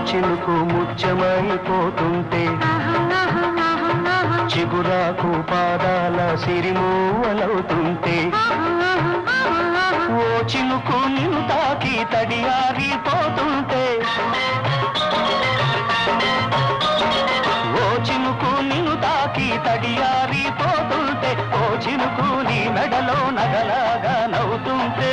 చినుకు ముత్యమైపోతుంటే చిగురాకు పాదాల సిరిమూవలవుతుంటే ఓ చినుకు నిన్ను తాకి తడియారిపోతుంటే ఓ చినుకు నిన్ను తాకి తడియారిపోతుంటే ఓ చినుకు నీ మెడలో నగలాగా నవ్వుతుంటే